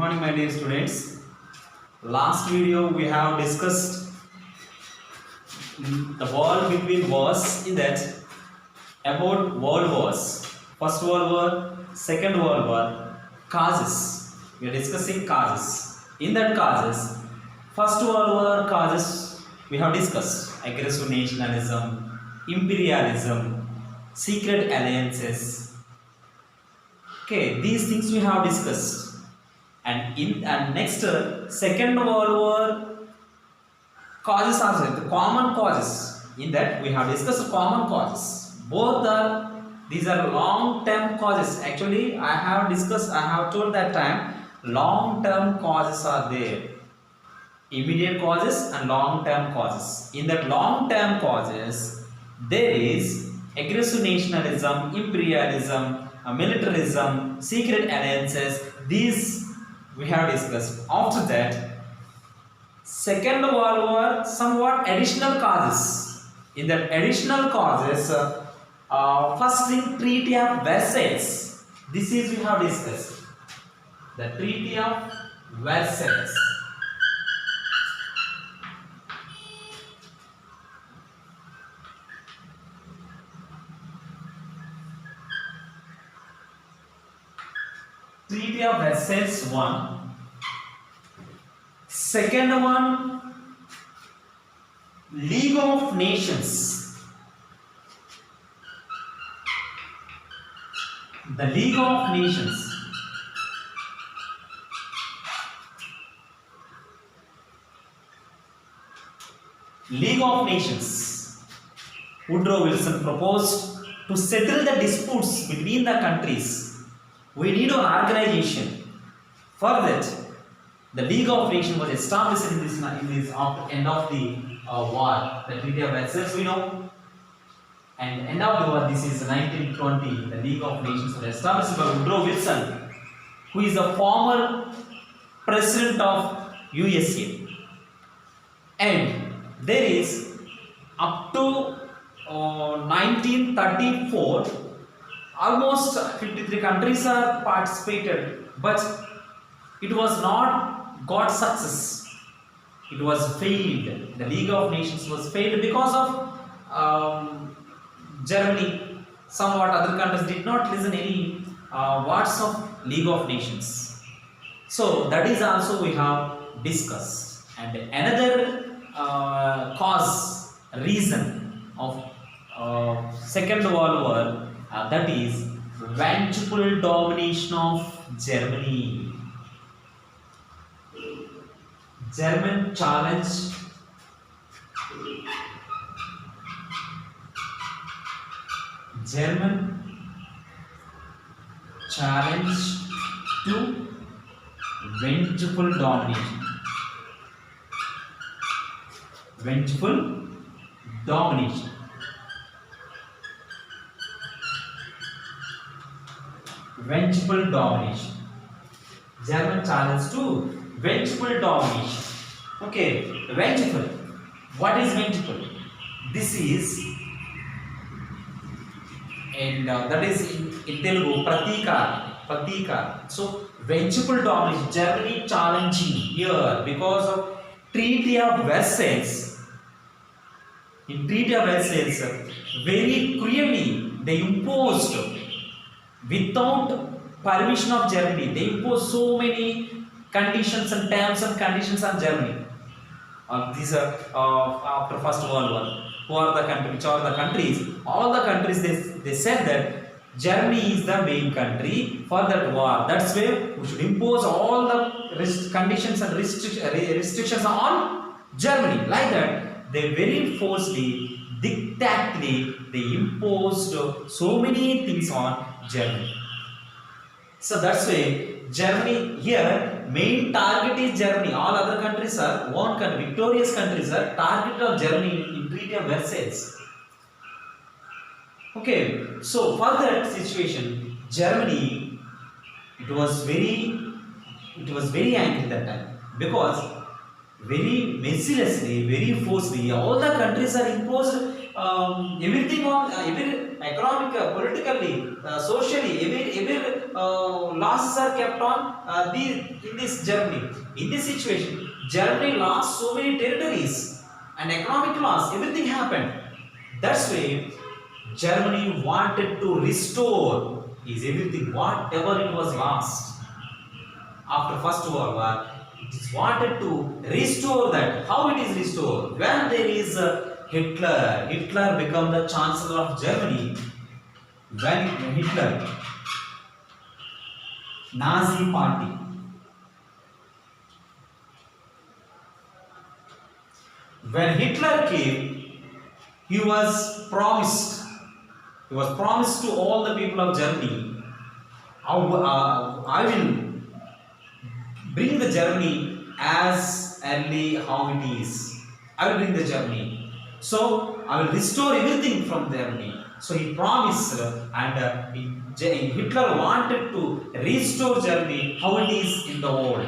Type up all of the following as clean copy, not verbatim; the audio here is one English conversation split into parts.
morning, my dear students. Last video we have discussed the war between wars in that about world wars. First World War, Second World War, causes. We are discussing causes. In that causes, First World War causes we have discussed aggressive nationalism, imperialism, secret alliances. Okay, these things we have discussed. And in next Second World War causes also the common causes. In that we have discussed common causes. Both are these are long-term causes. Actually, I have told that time long-term causes are there. Immediate causes and long-term causes. In that long-term causes, there is aggressive nationalism, imperialism, militarism, secret alliances. These we have discussed. After that, Second World War, somewhat additional causes. In that additional causes, first thing, Treaty of Versailles. This is we have discussed. The Treaty of Versailles. Treaty of Versailles 1. Second one, League of Nations. The League of Nations. League of Nations. Woodrow Wilson proposed to settle the disputes between the countries. We need an organization. For that, the League of Nations was established in this after end of the war, the Treaty of Versailles, we know. And end of the war, this is 1920. The League of Nations was established by Woodrow Wilson, who is a former president of USA. And there is up to 1934. Almost 53 countries are participated, but it was not got success. It was failed. The League of Nations was failed because of Germany. Somewhat other countries did not listen any words of League of Nations. So that is also we have discussed. And another reason of Second World War. That is vengeful domination of Germany. German challenge to vengeful domination. Vengeful domination. Vengeful domination. German challenge to vengeful domination. Okay, vengeful. What is vengeful? This is, and that is in Telugu, pratika. So, vengeful domination. Germany challenging here because of Treaty of Versailles. In Treaty of Versailles, very clearly they imposed. Without permission of Germany, they imposed so many conditions and terms and conditions on Germany. These are after First World War. Who are the countries? Which are the countries? All the countries they said that Germany is the main country for that war. That's why we should impose all the conditions and restrictions on Germany. Like that, they very forcefully, dictatorially, they imposed so many things on Germany. So that's why Germany here main target is Germany. All other countries are one country, victorious countries are target of Germany in Treaty of Versailles. Okay, so for that situation, Germany it was very angry that time because very mercilessly, very forcefully, all the countries are imposed everything on every economic, politically, socially, every losses are kept on in this Germany. In this situation, Germany lost so many territories and economic loss. Everything happened. That's why Germany wanted to restore is everything whatever it was lost after First World War. It is wanted to restore that. How it is restored? When there is Hitler become the Chancellor of Germany. When Hitler, Nazi party, when Hitler came, he was promised. He was promised to all the people of Germany. I will bring the Germany as early how it is. I will bring the Germany. So I will restore everything from Germany. So he promised, Hitler wanted to restore Germany how it is in the world.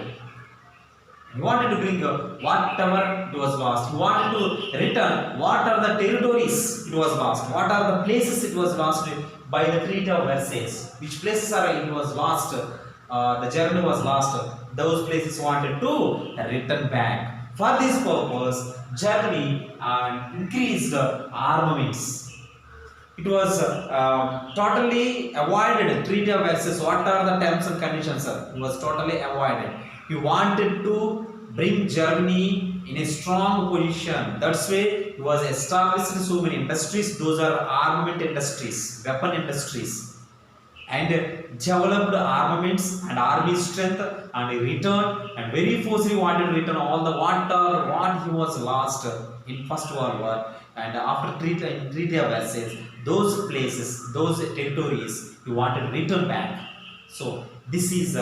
He wanted to bring whatever it was lost. He wanted to return what are the territories it was lost. What are the places it was lost by the Treaty of Versailles. Which places are it was lost. The Germany was lost. Those places wanted to return back. For this purpose, Germany increased armaments. It was totally avoided Treaty of Versailles. What are the terms and conditions? It was totally avoided. He wanted to bring Germany in a strong position. That's why he was established in so many industries. Those are armament industries, weapon industries, and developed armaments and army strength. And he returned and very forcefully wanted to return all the what he was lost in First World War. And after Treaty of Versailles, those places, those territories, he wanted to return back. So this is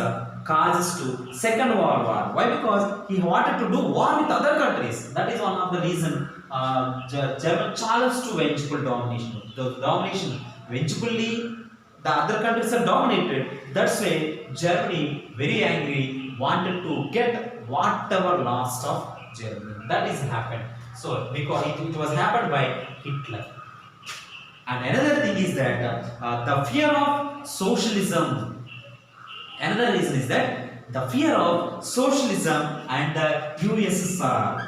causes to Second World War. Why? Because he wanted to do war with other countries. That is one of the reason German challenged to vengeful domination. The domination eventually the other countries are dominated. That's why Germany, very angry, wanted to get whatever lost of Germany. That is happened. So because it was happened by Hitler. And another thing is that the fear of socialism. Another reason is that the fear of socialism and the USSR.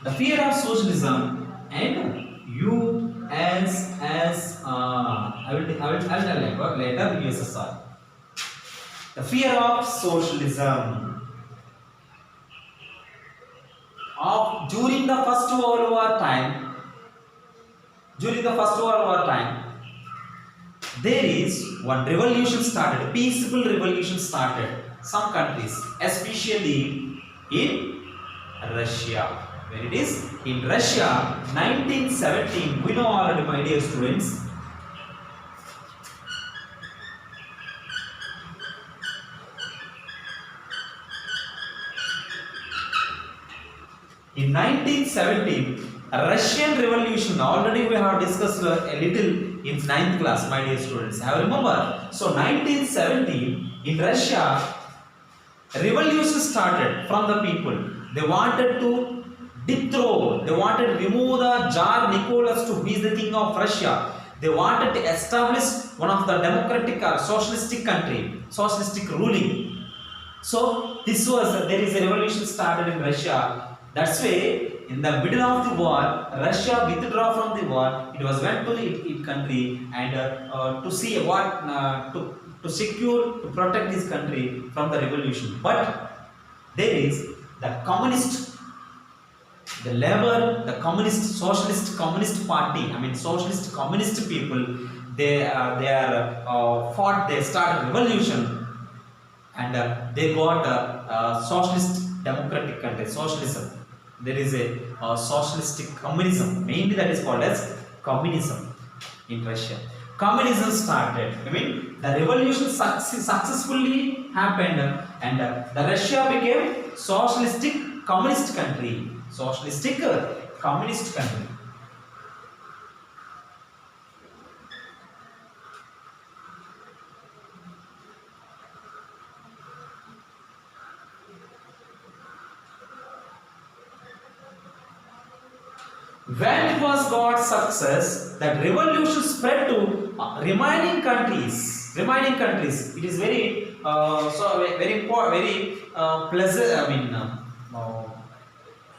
The fear of socialism and USSR. I will tell later USSR. The fear of socialism. During the First World War time, there is one revolution started, peaceful revolution started. Some countries, especially in Russia. Where it is? In Russia, 1917, we know already, my dear students. In 1917, Russian Revolution, already we have discussed a little in 9th class, my dear students. Have remember? So 1917, in Russia, revolution started from the people. They wanted to dethrone, they wanted to remove the Tsar Nicholas to be the king of Russia. They wanted to establish one of the democratic or socialistic country, socialistic ruling. So there is a revolution started in Russia. That's why in the middle of the war, Russia withdrew from the war. It was went to its country and to see what to secure, to protect this country from the revolution. But there is the communist, the labor, the communist, socialist, communist party. I mean, socialist, communist people. They fought. They started revolution, and they got a socialist, democratic country, socialism. There is a socialistic communism. Mainly that is called as communism in Russia. Communism started. I mean, the revolution successfully happened, and the Russia became socialistic communist country. Socialistic communist country. When it was got success, that revolution spread to remaining countries. Remaining countries. It is very very important, very pleasant. I mean,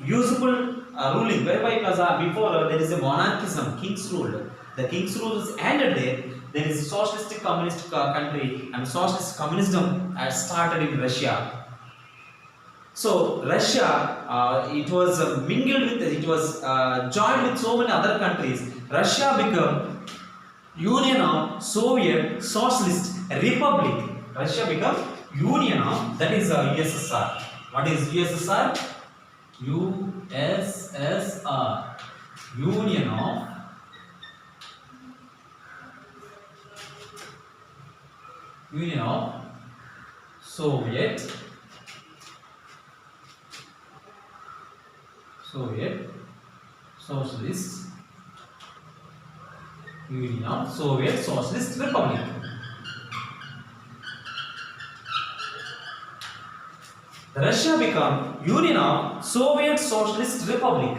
useful ruling. Whereby before there is a monarchism, king's rule. The king's rule is ended there. There is a socialistic communist country, and socialist communism has started in Russia. So Russia, it was mingled with, it was joined with so many other countries. Russia became Union of Soviet Socialist Republic. Russia became Union of, that is USSR. What is USSR? USSR. Union of Soviet Socialist Union of Soviet Socialist Republic. The Russia became Union of Soviet Socialist Republic.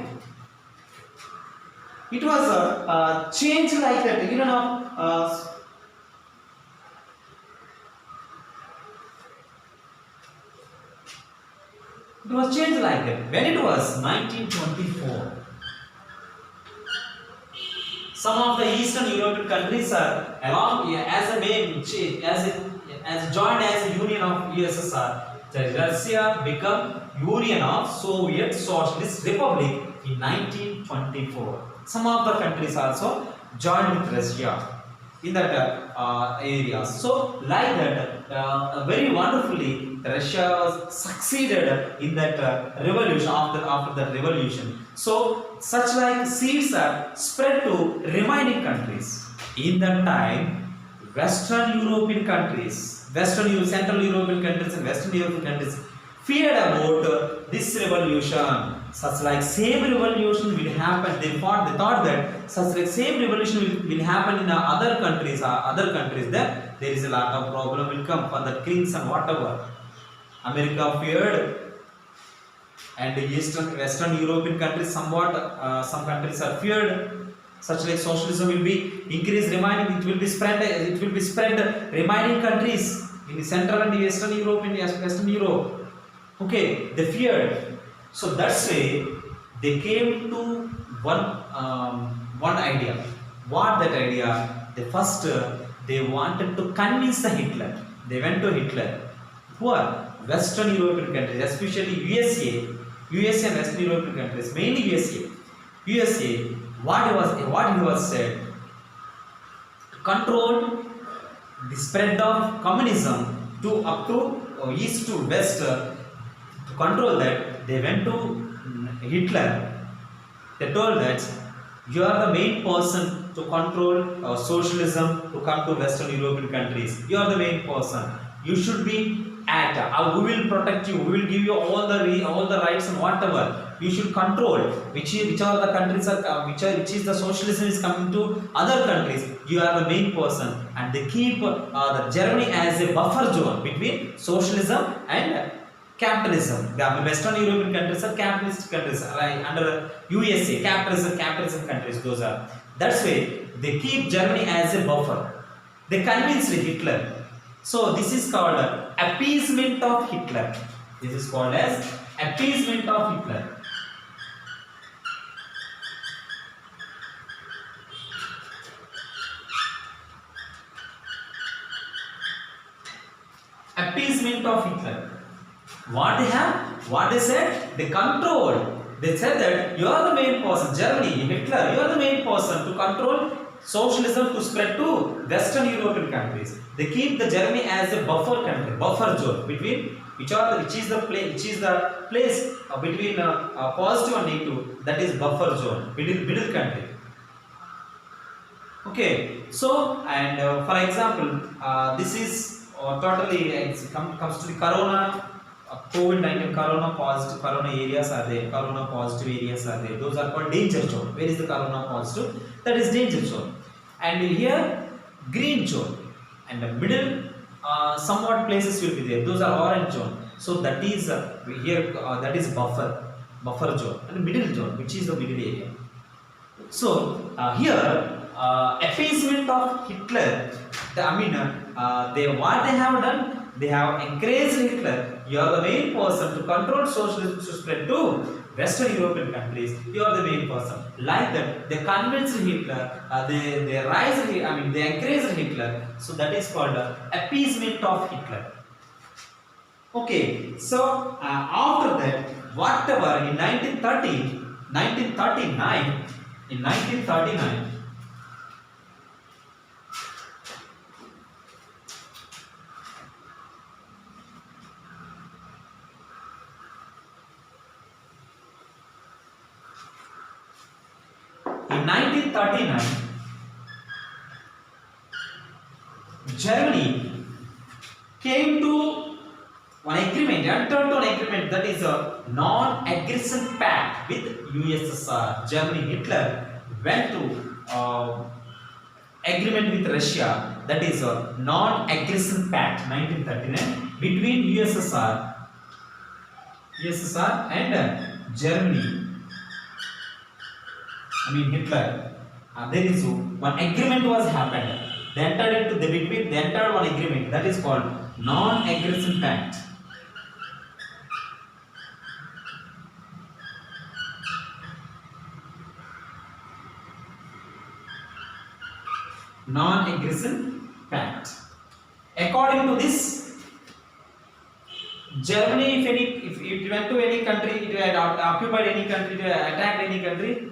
It was a change like that, you know. It was changed like that. When it was 1924, some of the Eastern European countries are along as a main as joined as a union of USSR. Russia became Union of Soviet Socialist Republic in 1924. Some of the countries also joined with Russia in that area. So like that, very wonderfully, Russia succeeded in that revolution after that revolution. So such like seeds are spread to remaining countries. In that time, Western European countries, Central European countries and Western European countries feared about this revolution. Such like same revolution will happen. They thought that such like same revolution will happen in other countries. There is a lot of problem will come for the kings and whatever. America feared, and Western European countries somewhat. Some countries are feared. Such like socialism will be increased, remaining. It will be spread. Remaining countries in the Central and the Western Europe, Western Europe. Okay, they feared. So that's why they came to one idea. What that idea? They wanted to convince the Hitler. They went to Hitler. Who are Western European countries, especially USA and Western European countries, mainly USA. What he was said, to control the spread of communism to up to east to west. To control that, they went to Hitler. They told that you are the main person to control socialism to come to Western European countries. You are the main person. You should be at. We will protect you. We will give you all the rights and whatever. You should control which are the countries are which is the socialism is coming to other countries. You are the main person, and they keep the Germany as a buffer zone between socialism and capitalism. The Western European countries are capitalist countries, right? Under USA, capitalism countries. Those are. That's why they keep Germany as a buffer. They convinced Hitler. So this is called appeasement of Hitler. This is called as appeasement of Hitler. Appeasement of Hitler. What they have? What they said? They controlled. They said that you are the main person, Germany, Hitler, you are the main person to control socialism to spread to Western European countries. They keep the Germany as a buffer country, buffer zone between which is the place between positive and negative. That is buffer zone, middle country. Okay, so and for example, this is totally comes to the Corona. COVID-19 Corona positive areas are there. Corona positive areas are there. Those are called danger zone. Where is the Corona positive? That is danger zone. And here green zone. And the middle somewhat places will be there. Those are orange zone. So that is here that is buffer zone. And middle zone, which is the middle area. So here appeasement of Hitler. They what they have done? They have encouraged Hitler. You are the main person to control socialism to spread to Western European countries. You are the main person. Like that, they convinced Hitler. They raised. They encouraged Hitler. So that is called appeasement of Hitler. Okay. So after that, whatever in 1939. In 1939. In 1939, Germany came to one agreement, entered to an agreement, that is a non-aggression pact with USSR. Germany, Hitler went to agreement with Russia, that is a non-aggression pact 1939 between USSR and Germany. Hitler. There is one agreement was happened. They entered one agreement that is called non-aggression pact. Non-aggression pact. According to this, Germany, if it went to any country, it had occupied any country, it attacked any country,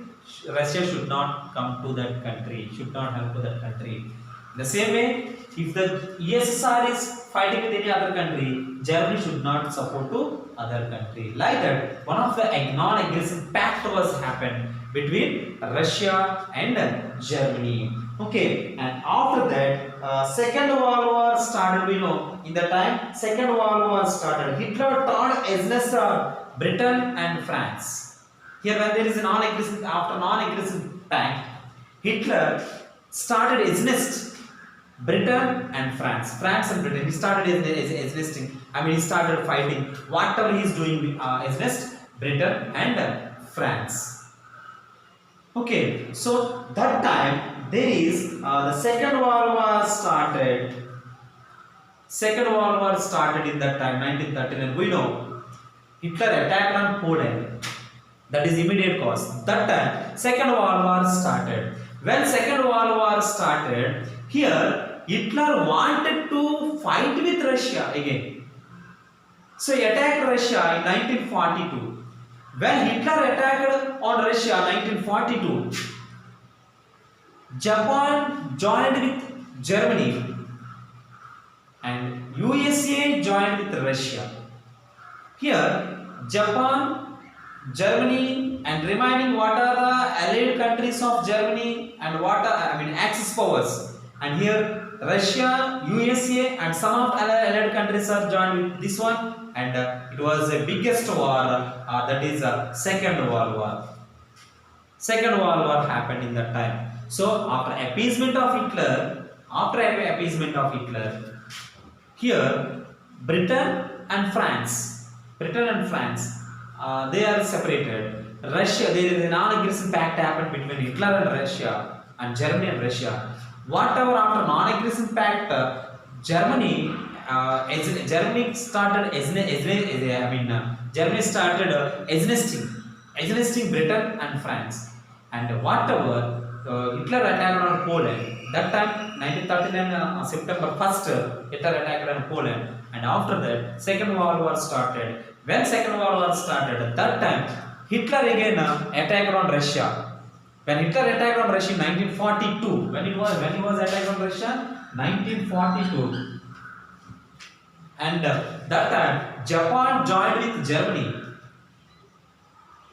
Russia should not come to that country, should not help to that country. The same way, if the USSR is fighting with any other country, Germany should not support to other country. Like that, one of the non-aggression pact was happened between Russia and Germany. Okay, and after that, Second World War started. We know in the time Second World War started, Hitler turned against Britain and France. Here, when there is a non-aggression pact, Hitler started against Britain and France. France and Britain. He started existing. He started fighting. Whatever he is doing against Britain and France. Okay, so that time there is the Second World War started. Second World War started in that time, 1939. We know Hitler attacked on Poland. That is immediate cause. That time, Second World War started. When Second World War started, here Hitler wanted to fight with Russia again. So he attacked Russia in 1942. When Hitler attacked on Russia in 1942, Japan joined with Germany and USA joined with Russia. Here, Japan, Germany and remaining what are the allied countries of Germany and what are Axis powers, and here Russia, USA and some of allied countries are joined with this one, and it was the biggest war, that is Second World War. Second World War happened in that time. So after appeasement of Hitler, here Britain and France, they are separated. Russia, there is a non-aggression pact happened between Hitler and Russia and Germany and Russia. Whatever after non-aggression pact, Germany started existing Britain and France. And whatever Hitler attacked on Poland, that time 1939 September 1st, Hitler attacked on Poland, and after that Second World War started. When Second World War started, at that time Hitler again attacked on Russia. When Hitler attacked on Russia in 1942, when he was attacked on Russia, 1942, and that time Japan joined with Germany,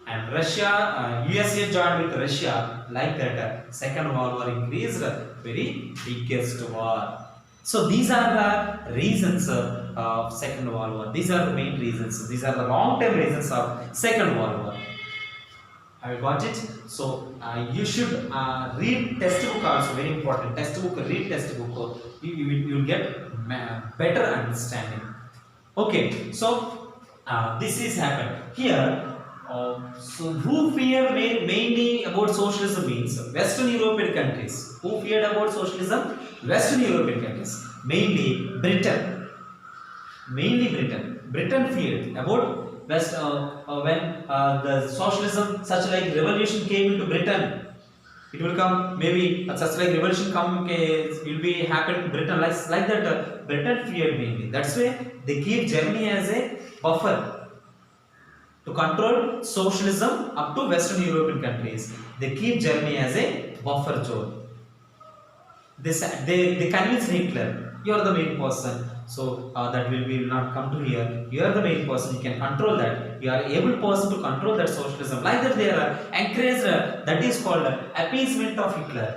and Russia, USA joined with Russia. Like that, Second World War increased, very biggest war. So these are the reasons of Second World War. These are the main reasons. These are the long-term reasons of Second World War. Have you got it? So you should read textbook also, very important. Read textbook. You will get better understanding. Okay, so this is happened here. So who fear mainly about socialism means Western European countries. Who feared about socialism? Western European countries. Mainly Britain. Mainly Britain. Britain feared about when the socialism, such like revolution came into Britain. It will come maybe such like revolution come will be happen in Britain like that. Britain feared mainly. That's why they keep Germany as a buffer to control socialism up to Western European countries. They keep Germany as a buffer zone. They convince Hitler, you are the main person, so that will not come to here. You are the main person, you can control that. You are able person to control that socialism. Like that they are encouraged, that is called appeasement of Hitler.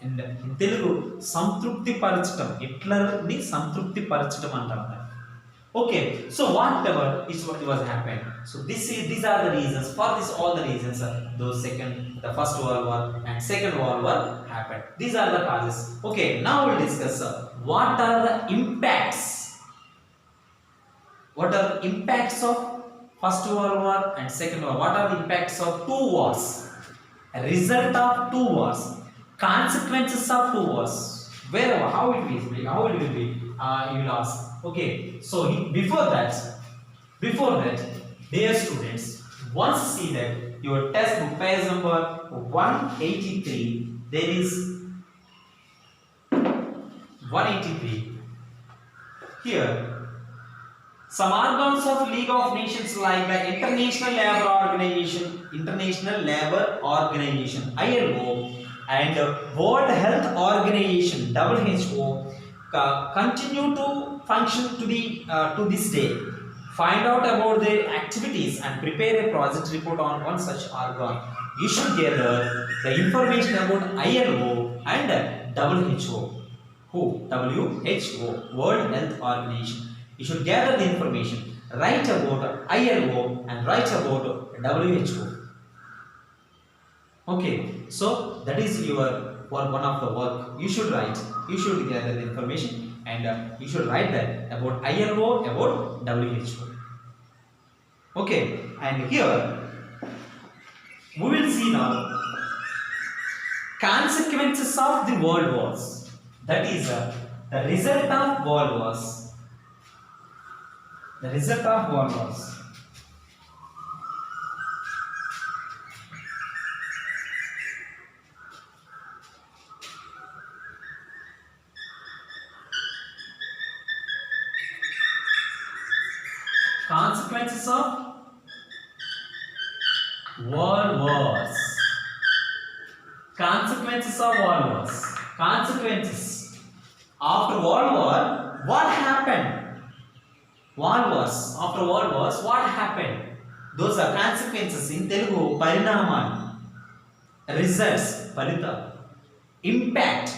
And in Telugu, సంతృప్తి పరచడం, Hitler ని సంతృప్తి పరచడం అంటారు. Okay, so whatever is what was happened. So these are the reasons. For this, all the reasons, the first World War and second World War happened. These are the causes. Okay, now we'll discuss what are the impacts. What are the impacts of first World War and second War? What are the impacts of two wars? A result of two wars. Consequences of two wars. Where, how it will be? You will ask. Okay, so before that, dear students, once see that your textbook page number 183, there is 183 here. Some organs of League of Nations like the International Labour Organization (ILO) and World Health Organization (WHO) continue to function to this day. Find out about their activities and prepare a project report on one such organ. You should gather the information about ILO and WHO. Who? WHO, World Health Organization. You should gather the information. Write about ILO and write about WHO. Okay, so that is your one of the work you should write. You should gather the information and you should write that about ILO, about WHO. Okay, and here we will see now consequences of the world wars. That is the result of world wars. The result of world wars. Consequences of world wars. Consequences of world wars. Consequences. After World War, what happened? World wars. After World Wars, what happened? Those are consequences. In Telugu, parinamalu. Results, palita. Impact.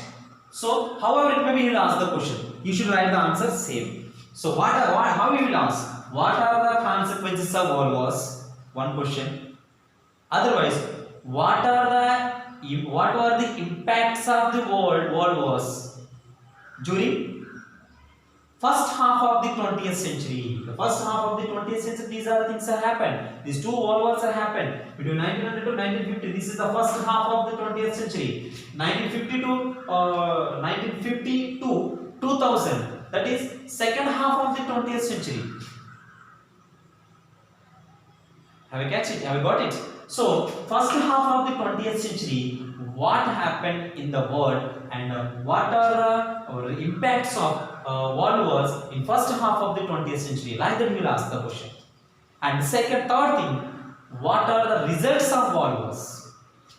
So, however it may be, you will ask the question. You should write the answer same. So, how you will ask? What are the consequences of world wars? One question. Otherwise, what were the impacts of the world wars during first half of the 20th century? The first half of the 20th century, these are the things that happened. These two world wars have happened between 1900 to 1950. This is the first half of the 20th century. 1950 to 2000. That is second half of the 20th century. Have you catch it? Have you got it? So, first half of the 20th century, what happened in the world and what are the impacts of world wars in first half of the 20th century? Like that, we will ask the question. And third thing, what are the results of world wars?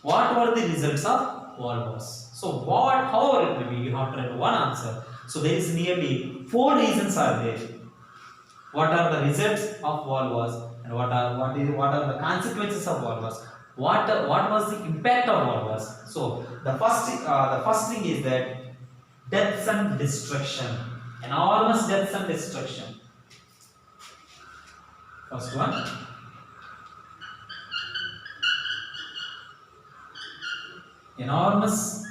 What were the results of world wars? So, however it may be, you have to write one answer. So, there is nearly 4 reasons are there. What are the results of world wars? And what are the consequences of world wars? What was the impact of world wars? So the first thing is that deaths and destruction, enormous deaths and destruction. First one, enormous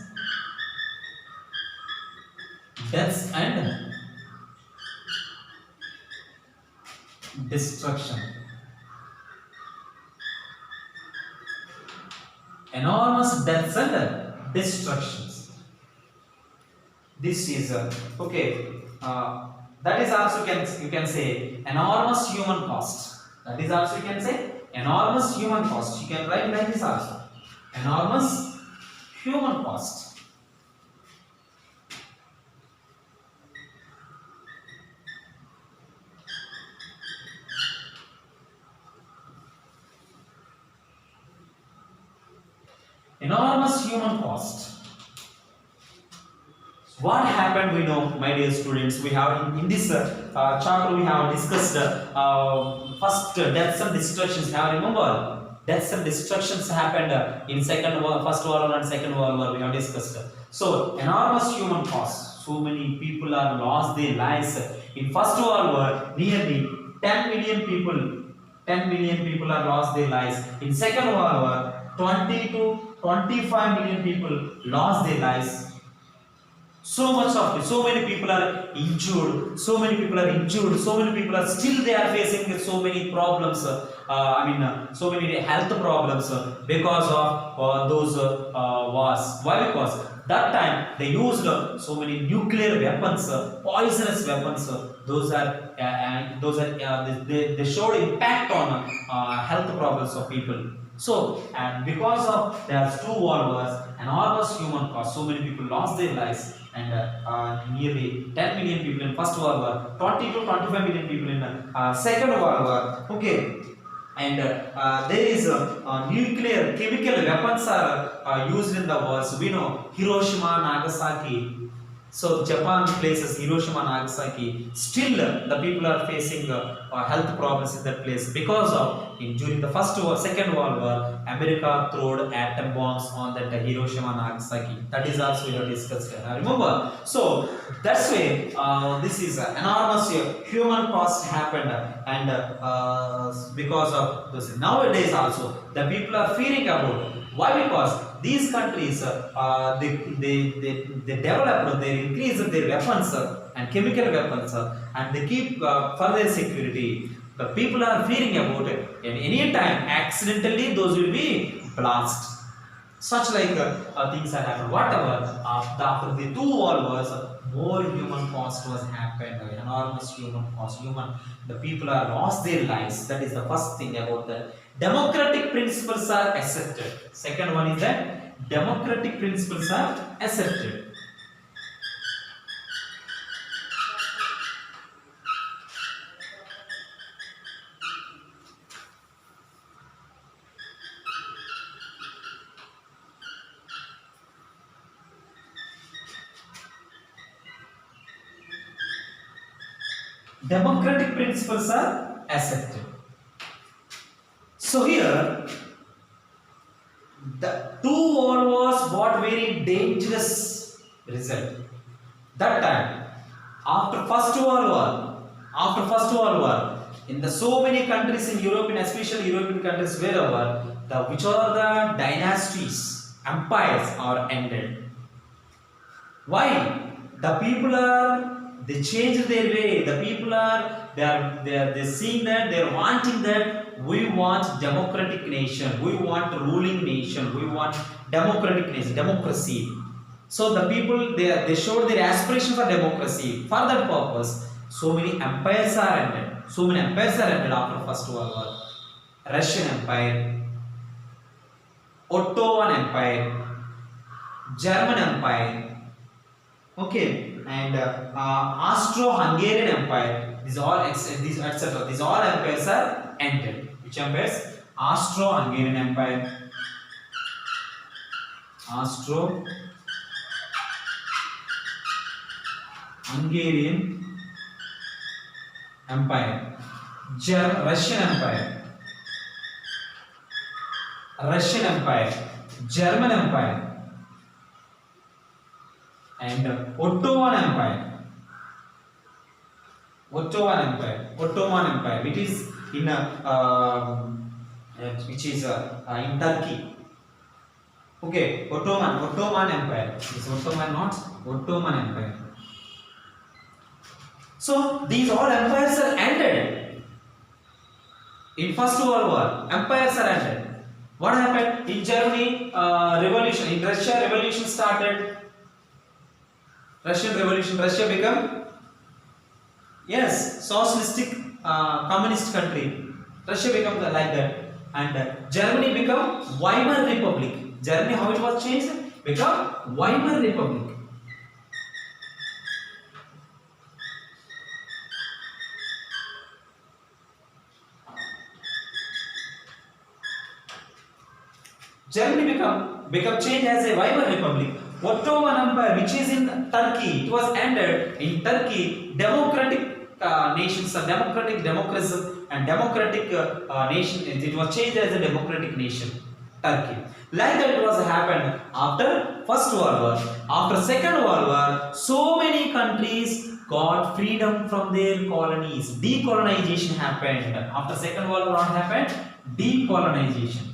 deaths and destruction. enormous deaths and destructions. This is okay. That is also you can say enormous human cost. That is also you can say enormous human cost. You can write like this also. Enormous human cost. Enormous human cost. What happened we know, my dear students. We have in this chapter we have discussed first deaths and destructions. Have remember deaths and destructions happened in first world war and second world war. We have discussed. So enormous human cost. So many people are lost their lives in first world war. Nearly 10 million people. 10 million people are lost their lives. In second world war, 20 to 25 million people lost their lives. So much of it, so many people are injured, so many people are injured, so many people are still they are facing so many problems. So many health problems because of those wars. Why? Because that time they used so many nuclear weapons, poisonous weapons. They showed impact on health problems of people. So, and because of there's two world wars, enormous human cost, so many people lost their lives, and nearly 10 million people in First World War, 20 to 25 million people in Second World War. Okay, and there is nuclear, chemical weapons are used in the wars. We know Hiroshima, Nagasaki. So Japan places Hiroshima, Nagasaki. Still, the people are facing health problems in that place because of during the Second World War, America threw atom bombs on that Hiroshima, Nagasaki. That is also we have discussed. Remember, so that's why this is enormous human cost happened, and because of this nowadays also the people are fearing about. Why? Because these countries they develop, they increase their weapons and chemical weapons and they keep further security. The people are fearing about it, and any time accidentally those will be blast. Such like things are happened. Whatever after the two world wars, more human cost was happened. Enormous human cost. The people are lost their lives. That is the first thing about the democratic principles are accepted. Second one is that democratic principles are accepted. Democratic principles are accepted. So here, the two world wars brought very dangerous result. That time, after First World War, in the so many countries in Europe, especially European countries, wherever which are the dynasties, empires are ended. Why? The people are they changed their way. The people are they seeing that they are wanting that we want democratic nation, we want ruling nation, we want democratic nation, democracy. So the people they showed their aspiration for democracy. For that purpose, so many empires are ended. So many empires are ended after First World War. Russian Empire, Ottoman Empire, German Empire. Okay, and Austro-Hungarian Empire. These all etc. These all empires are ended. Which empires? Austro-Hungarian Empire, Austro-Hungarian Empire, Russian Empire, German Empire, and Ottoman Empire, which is in in Turkey. Okay, Ottoman Empire. This Ottoman, not Ottoman Empire. So these all empires are ended. In First World War, empires are ended. What happened in Germany? Revolution in Russia. Revolution started. Russian Revolution. Russia become, yes, socialistic, communist country. Russia become like that, and Germany become Weimar Republic. Germany, how it was changed? Become Weimar Republic. Germany become changed as a Weimar Republic. Ottoman Empire, which is in Turkey, it was ended in Turkey. Democratic nations, democracy and democratic nation. It was changed as a democratic nation, Turkey. Like that, it was happened after First World War. After Second World War, so many countries got freedom from their colonies. Decolonization happened. After Second World War, what happened? Decolonization.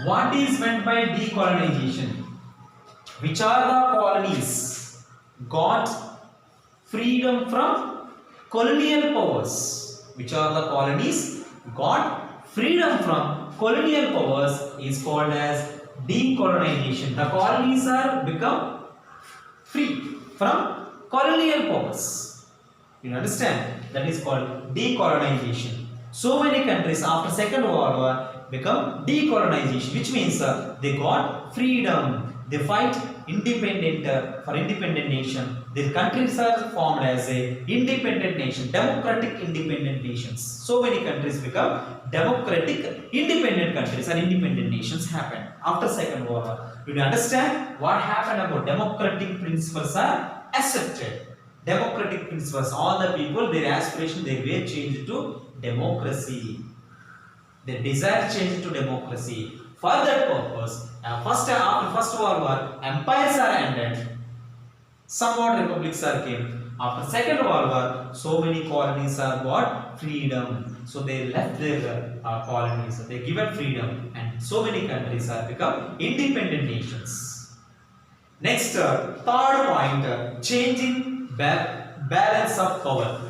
What is meant by decolonization? Which are the colonies got freedom from colonial powers? Which are the colonies got freedom from colonial powers is called as decolonization. The colonies are become free from colonial powers. You understand? That is called decolonization. So many countries after Second World War become decolonization, which means they got freedom. They fight independent for independent nation. Their countries are formed as a independent nation, democratic independent nations. So many countries become democratic independent countries, and independent nations happened after Second World War. You understand what happened about democratic principles are accepted. Democratic principles, all the people, their aspiration, they were changed to democracy. They desire change to democracy. For that purpose, after First World War, empires are ended. Somewhat republics are came. After Second World War, so many colonies are got freedom. So they left their colonies. They given freedom, and so many countries are become independent nations. Next, third point, changing balance of power.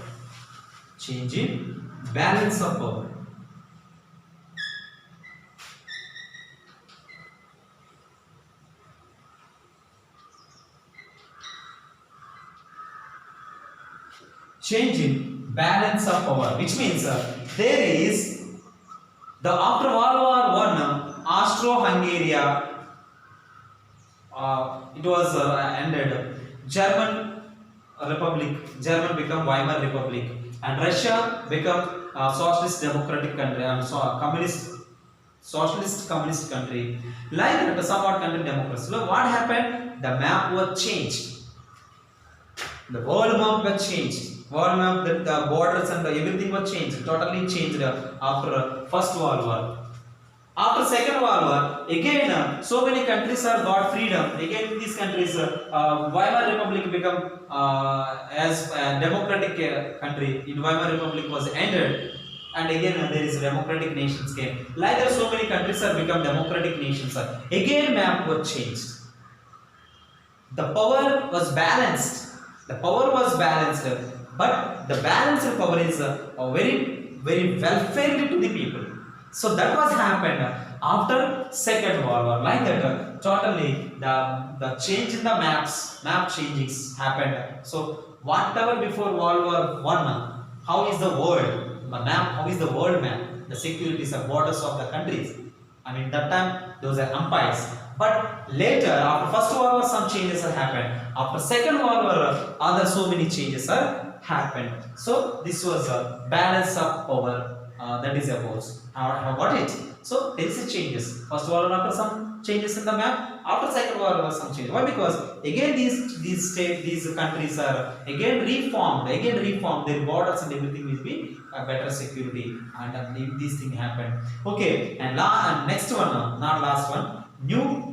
Changing balance of power. Changing balance of power, which means there is the after World War I, Austro-Hungary, it was ended. German become Weimar Republic, and Russia become socialist democratic country, socialist communist country. Like that, somewhat country democracy. So what happened? The map was changed. The world map was changed. World map, the borders and everything was changed. Totally changed after First World War. After Second World War, again so many countries are got freedom. Again these countries, Weimar Republic become as a democratic country. In Weimar Republic was ended, and again there is democratic nations came. Like that, so many countries are become democratic nations. Again map was changed. The power was balanced. The power was balanced, but the balanced power is very welfare to the people. So that was happened after Second World War. Like that, totally the change in the map changes happened. So whatever before World War I, how is the world map? How is the world map? The securities and borders of the countries. I mean, that time those are empires. But later, after First World War, some changes have happened. After Second World War, other so many changes have happened. So this was a balance of power. That is about what it. So there is a changes. First World War, after some changes in the map. After Second World War, some changes. Why? Because again these countries are again reformed. Their borders and everything will be better security, and these things happen. Okay, and next one, not last one. New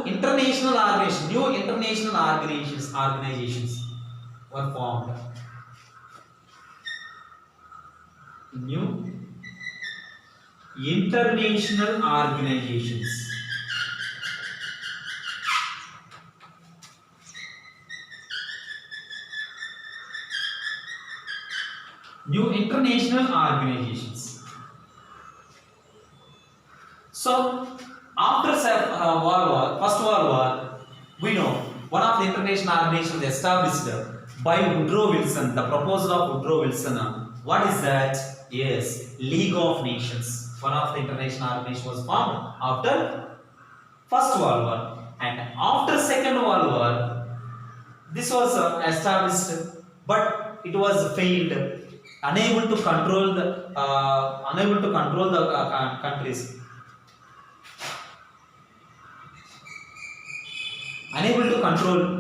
international organizations were formed. New international organizations. international organizations. So after First World War, we know one of the international organizations established by Woodrow Wilson, the proposal of Woodrow Wilson. What is that? Yes, League of Nations. One of the international organizations was formed after First World War, and after Second World War, this was established, but it was failed, unable to control the countries, unable to control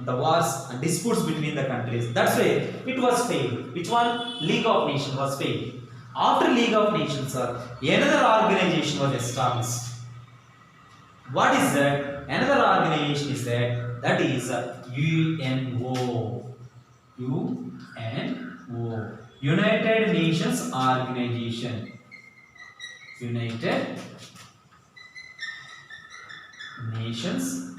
the wars and disputes between the countries. That's why it was failed. Which one? League of Nations was failed. After League of Nations, another organization was established. What is that? Another organization is that is UNO. UNO. United Nations Organization. United Nations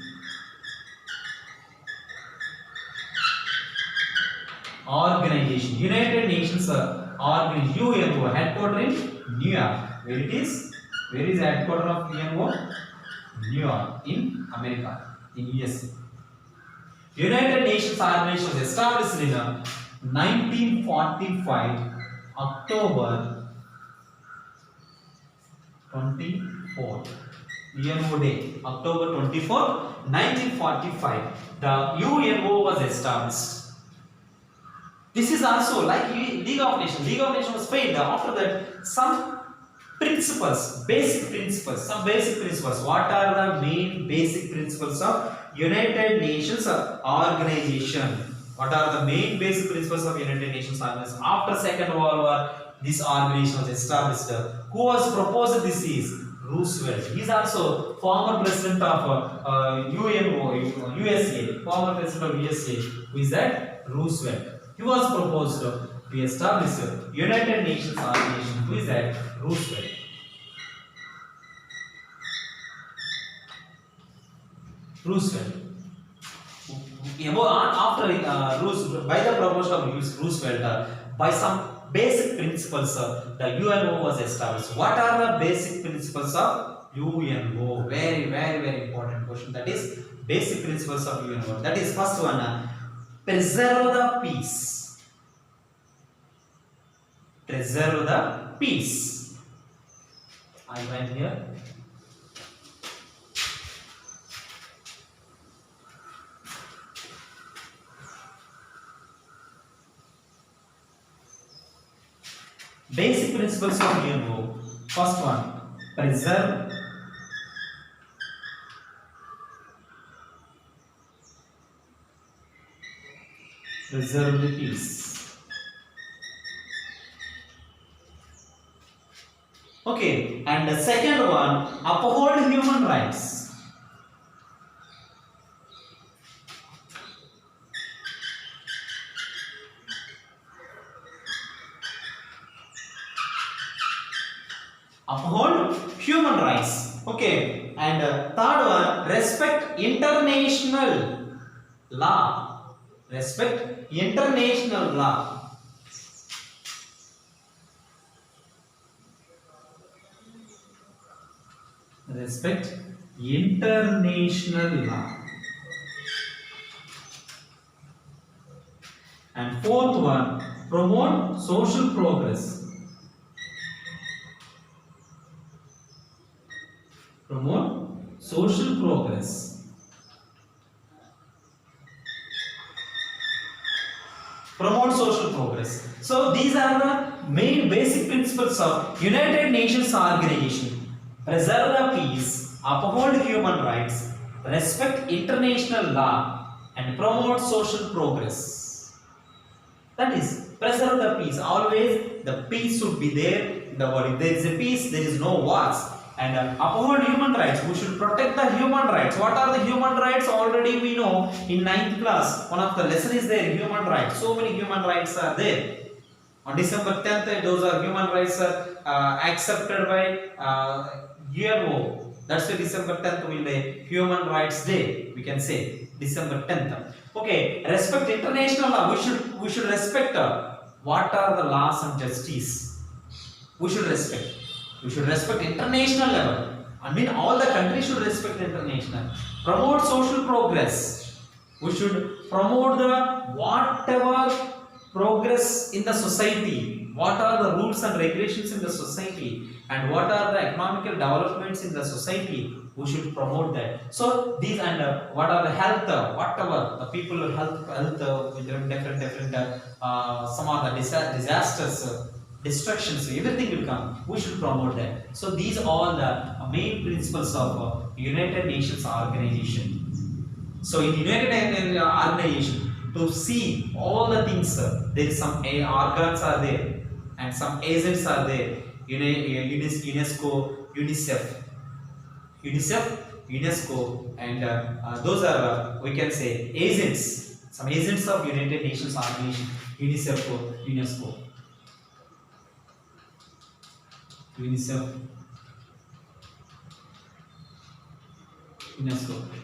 Organization. United Nations Organization. UNO headquartered in New York. Where it is? Where is the headquarters of UNO? New York in America, in USA. United Nations Organization was established in 1945, October 24. UNO Day, October 24, 1945. The UNO was established. This is also like League of Nations. League of Nations was failed. After that, some basic principles. Some basic principles. What are the main basic principles of United Nations Organization? What are the main basic principles of United Nations Organization? After Second World War, this organization was established. Who was proposed this is Roosevelt. He is also former president of UNO, USA. Former president of USA. Who is that? Roosevelt. He was proposed to establish United Nations Organization. Who is that? Roosevelt. Roosevelt. After Roosevelt, by the proposal of Roosevelt, by some basic principles, the UNO was established. What are the basic principles of UNO? Very, very, very important question. That is basic principles of UNO. That is first one. Preserve the peace. Preserve the peace. I went here. Basic principles of UNO. First one, preserve the peace. Okay, and the second one, uphold human rights. Uphold human rights. Okay, and third one, respect international law. Respect international law. Respect international law. And fourth one, promote social progress. Promote social progress. Promote social progress. So these are the main basic principles of United Nations Organization. Preserve the peace, uphold human rights, respect international law, and promote social progress. That is, preserve the peace. Always the peace should be there in the world. If there is a peace, there is no wars. And uphold human rights. We should protect the human rights. What are the human rights? Already we know in 9th class. One of the lesson is there, human rights. So many human rights are there. On December 10th, those are human rights accepted by UNO. That's why December 10th will be Human Rights Day. We can say December 10th. Okay, respect international law. We should respect what are the laws and justice. We should respect. We should respect international level. I mean, all the countries should respect international. Promote social progress. We should promote the whatever progress in the society. What are the rules and regulations in the society, and what are the economical developments in the society? We should promote that. So these, and what are the health, whatever the people health with different some of the disasters. Destructions, everything will come. We should promote that. So these are all the main principles of United Nations organization. So in United Nations organization, to see all the things, there is some organs are there and some agents are there. UNESCO, UNESCO, and those are we can say agents. Some agents of United Nations organization, UNESCO.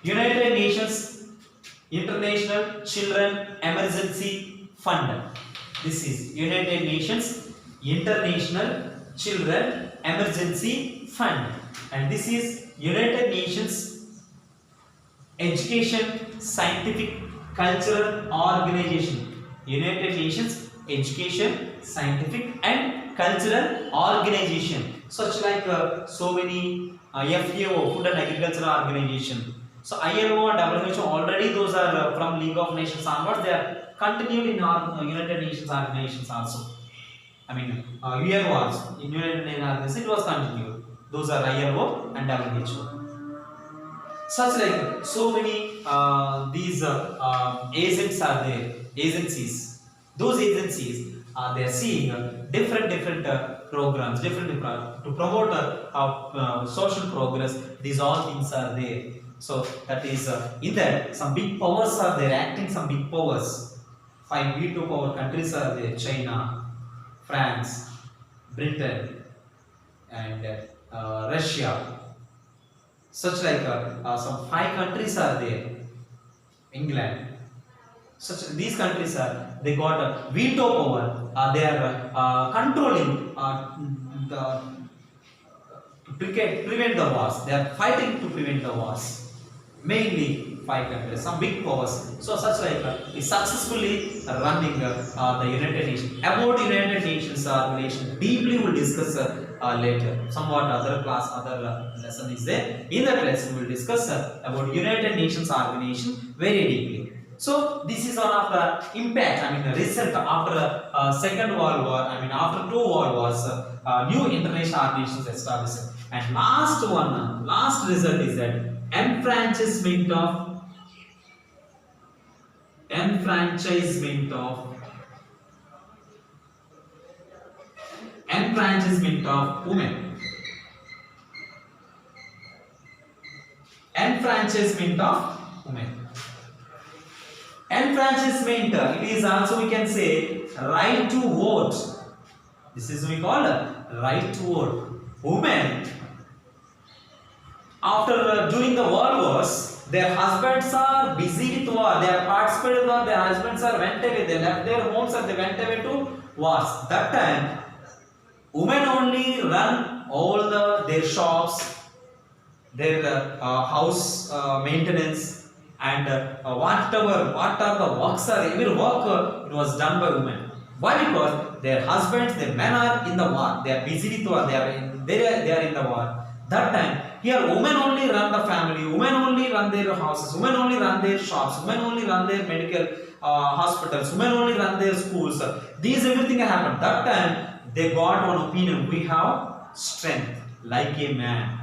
United Nations International Children Emergency Fund. This is United Nations International Children Emergency Fund, and this is United Nations Education, Scientific, Cultural Organization. United Nations Education, Scientific and Cultural Organization, such like so many FAO, Food and Agricultural Organization. So ILO and WHO already those are from League of Nations onwards. They are continued in our United Nations organizations also. I mean, UN was in United Nations organization, it was continued. Those are ILO and WHO. Such like so many these agents are there, agencies. Those agencies they are seeing different programs, different to promote social progress. These all things are there. So that is in that some big powers are there, acting some big powers. 5 veto power countries are there: China, France, Britain, and Russia. Such like some 5 countries are there, England. Such these countries are, they got a veto power. They are controlling to prevent the wars. They are fighting to prevent the wars. Mainly 5 countries, some big powers. So such like is successfully running the United Nations. About United Nations organization, deeply we will discuss later. Somewhat other class, other lesson is there. In that lesson, we will discuss about United Nations organization very deeply. So this is one of the impact. I mean, the result after Second World War. I mean, after 2 World Wars, new international organizations established. And last one, last result is that enfranchisement of women. Enfranchisement of women. Enfranchisement, it is also we can say right to vote. This is we call right to vote. Women, after during the world wars, their husbands are busy with war. They are participated in war. Their husbands are went away. They left their homes and they went away to wars. That time, women only run all their shops, their house maintenance, and what are the works are, every work it was done by women. Why? Because their husbands, their men are in the war. They are busy with war. They are in the war. That time, here women only run the family. Women only run their houses. Women only run their shops. Women only run their medical hospitals. Women only run their schools. These everything happened. That time they got one opinion. We have strength like a man.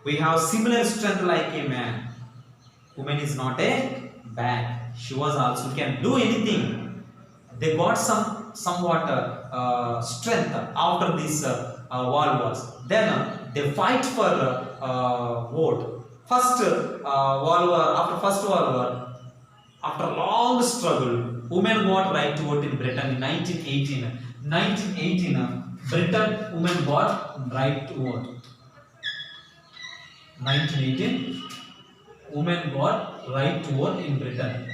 We have similar strength like a man. Woman is not a bad. She was also can do anything. They got somewhat strength after this world wars. Then they fight for vote. First world war, after first world war, after long struggle, women got right to vote in Britain in 1918. 1918, Britain women got right to vote. 1918, women got right to vote in Britain.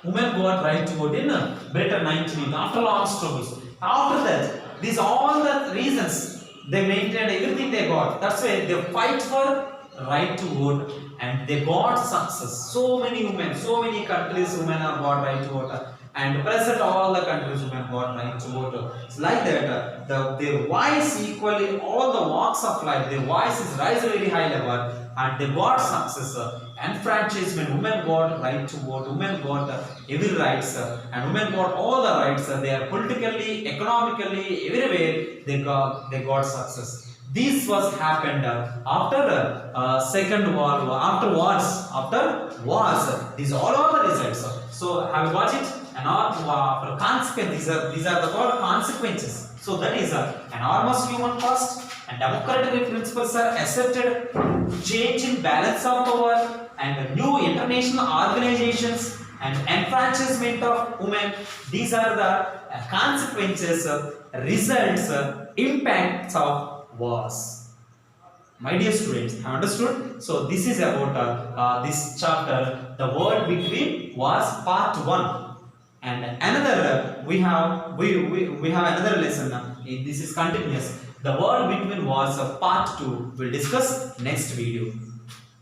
women got right to vote in Britain 1980 after long struggles. After that, these all the reasons they maintained everything they got. That's why they fight for right to vote and they got success. So many women, so many countries women have got right to vote. And present all the countries women got right to vote. It's like that. Their voice equally all the walks of life. Their voice is rising really high level, and they got success. Enfranchisement. Women got right to vote. Women got every rights, and women got all the rights. They are politically, economically, everywhere they got success. This was happened after Second World War, after wars. These all are the results. So have you got it? And for consequence, these are the called consequences. So that is enormous human cost, and democratic principles are accepted. Change in balance of power and new international organizations and enfranchisement of women. These are the consequences, results, impacts of wars. My dear students, have understood? So this is about this chapter, the world between wars, part 1. And another we have another lesson. This is continuous. The world between wars, part 2. We'll discuss next video.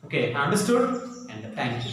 Okay, understood? And thank you.